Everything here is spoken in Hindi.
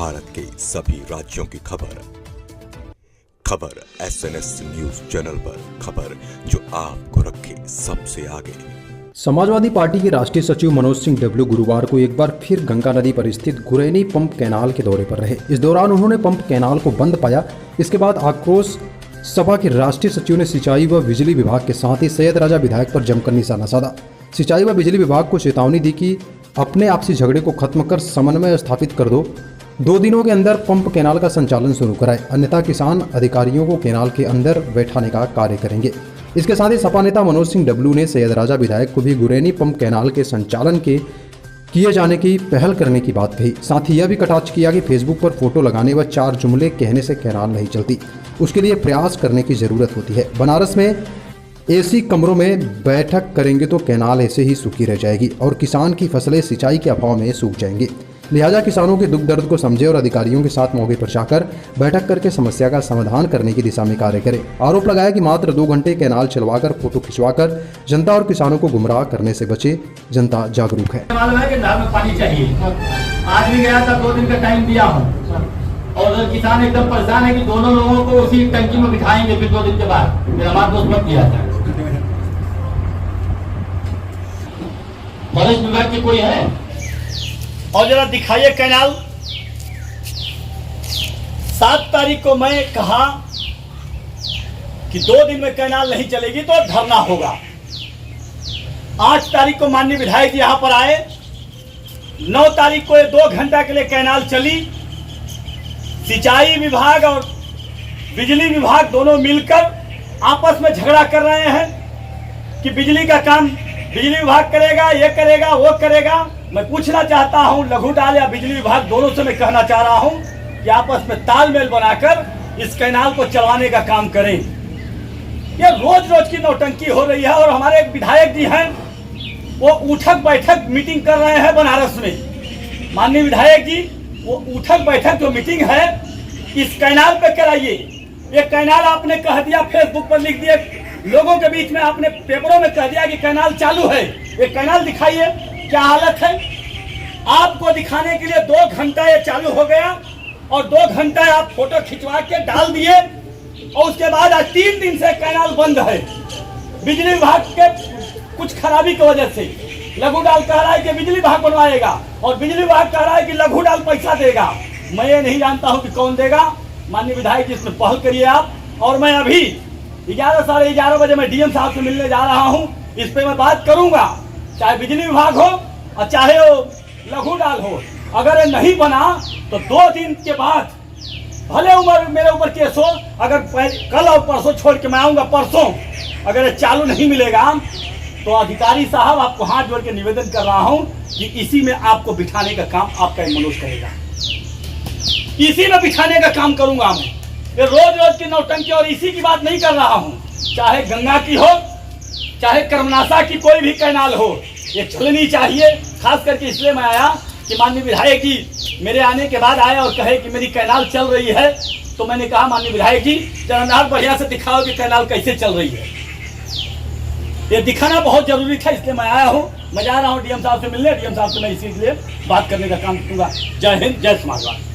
भारत के सभी राज्यों की खबर SNS न्यूज चैनल पर, खबर जो आपको रखे सबसे आगे। समाजवादी पार्टी के राष्ट्रीय सचिव मनोज सिंह डब्ल्यू गुरुवार को एक बार फिर गंगा नदी पर स्थित गुरैनी पंप कैनाल के दौरे पर रहे। इस दौरान उन्होंने पंप कैनाल को बंद पाया। इसके बाद आक्रोश सभा के राष्ट्रीय सचिव ने सिंचाई व बिजली विभाग के साथ ही सैयद राजा विधायक पर जमकर निशाना साधा। सिंचाई व बिजली विभाग को चेतावनी दी कि अपने आपसी झगड़े को खत्म कर समन्वय स्थापित कर दो। 2 दिनों के अंदर पंप कैनाल का संचालन शुरू कराए, अन्यथा किसान अधिकारियों को कैनाल के अंदर बैठाने का कार्य करेंगे। इसके साथ ही सपा नेता मनोज सिंह डब्ल्यू ने सैयद राजा विधायक को भी गुरैनी पंप कैनाल के संचालन के किए जाने की पहल करने की बात कही। साथ ही यह भी कटाक्ष किया कि फेसबुक पर फोटो लगाने व 4 जुमले कहने से कैनाल नहीं चलती, उसके लिए प्रयास करने की जरूरत होती है। बनारस में एसी कमरों में बैठक करेंगे तो कैनाल ऐसे ही सूखी रह जाएगी और किसान की फसलें सिंचाई के अभाव में सूख जाएंगी। लिहाजा किसानों के दुख दर्द को समझे और अधिकारियों के साथ मौके पर जाकर बैठक करके समस्या का समाधान करने की दिशा में कार्य करें। आरोप लगाया कि मात्र 2 घंटे कैनाल चलवाकर फोटो खिंचवाकर जनता और किसानों को गुमराह करने से बचे। जनता जागरूक है। मालूम है कि नहर में पानी चाहिए। आज भी गया था, 2 दिन का टाइम दिया हूँ और किसान एकदम परेशान है कि दोनों लोगों को उसी टंकी में बिठाएंगे फिर 2 दिन के बाद। मेरा हमारा दोस्त मत किया था। फॉरेस्ट विभाग की कोई है और जरा दिखाइए कैनाल। 7 तारीख को मैं कहा कि 2 दिन में कैनाल नहीं चलेगी तो धरना होगा। 8 तारीख को माननीय विधायक जी यहां पर आए। 9 तारीख को ये 2 घंटा के लिए कैनाल चली। सिंचाई विभाग और बिजली विभाग दोनों मिलकर आपस में झगड़ा कर रहे हैं कि बिजली का काम बिजली विभाग करेगा, ये करेगा, वो करेगा। मैं पूछना चाहता हूं, लघु डाल या बिजली विभाग दोनों से मैं कहना चाह रहा हूं कि आपस में तालमेल बनाकर इस कैनाल को चलवाने का काम करें। ये रोज रोज की नौटंकी हो रही है और हमारे एक विधायक जी हैं, वो उठक बैठक मीटिंग कर रहे हैं बनारस में। माननीय विधायक जी, वो उठक बैठक जो मीटिंग है इस कैनाल पे कराइए। ये कैनाल आपने कह दिया, फेसबुक पर लिख दिया, लोगों के बीच में आपने पेपरों में कह दिया कि कैनाल चालू है। ये कैनाल दिखाइए क्या हालत है। आपको दिखाने के लिए 2 घंटा ये चालू हो गया और 2 घंटा आप फोटो खिंचवा के डाल दिए और उसके बाद आज 3 दिन से कैनाल बंद है। बिजली विभाग के कुछ खराबी की वजह से लघु डाल कह रहा है कि बिजली विभाग बनवाएगा और बिजली विभाग कह रहा है कि लघु डाल पैसा देगा। मैं ये नहीं जानता हूं कि कौन देगा। माननीय विधायक जी, इसमें पहल करिए आप। और मैं अभी 11 साढ़े 11 बजे मैं डीएम साहब से मिलने जा रहा हूं। इस पे मैं बात करूंगा, चाहे बिजली विभाग हो और चाहे वो लघु डाल हो। अगर ये नहीं बना तो 2 दिन के बाद भले मेरे ऊपर केस हो, अगर कल और परसों छोड़ के मैं आऊंगा परसों, अगर ये चालू नहीं मिलेगा तो अधिकारी साहब आपको हाथ जोड़ के निवेदन कर रहा हूं कि इसी में आपको बिठाने का काम आपका मनोज करेगा। इसी में बिठाने का काम करूंगा मैं। ये रोज रोज की नौटंकी और इसी की बात नहीं कर रहा हूं। चाहे गंगा की हो, चाहे कर्मनाशा की कोई भी कैनाल हो, ये चलनी चाहिए। खास करके इसलिए मैं आया कि माननीय विधायक जी मेरे आने के बाद आए और कहे कि मेरी कैनाल चल रही है। तो मैंने कहा माननीय विधायक जी जरा बढ़िया से दिखाओ कि कैनाल कैसे चल रही है। ये दिखाना बहुत जरूरी था, इसलिए मैं आया हूँ। मैं जा रहा हूँ डीएम साहब से मिलने। डीएम साहब से मैं इसी के लिए बात करने का काम करूँगा। जय हिंद, जय समाजवाद।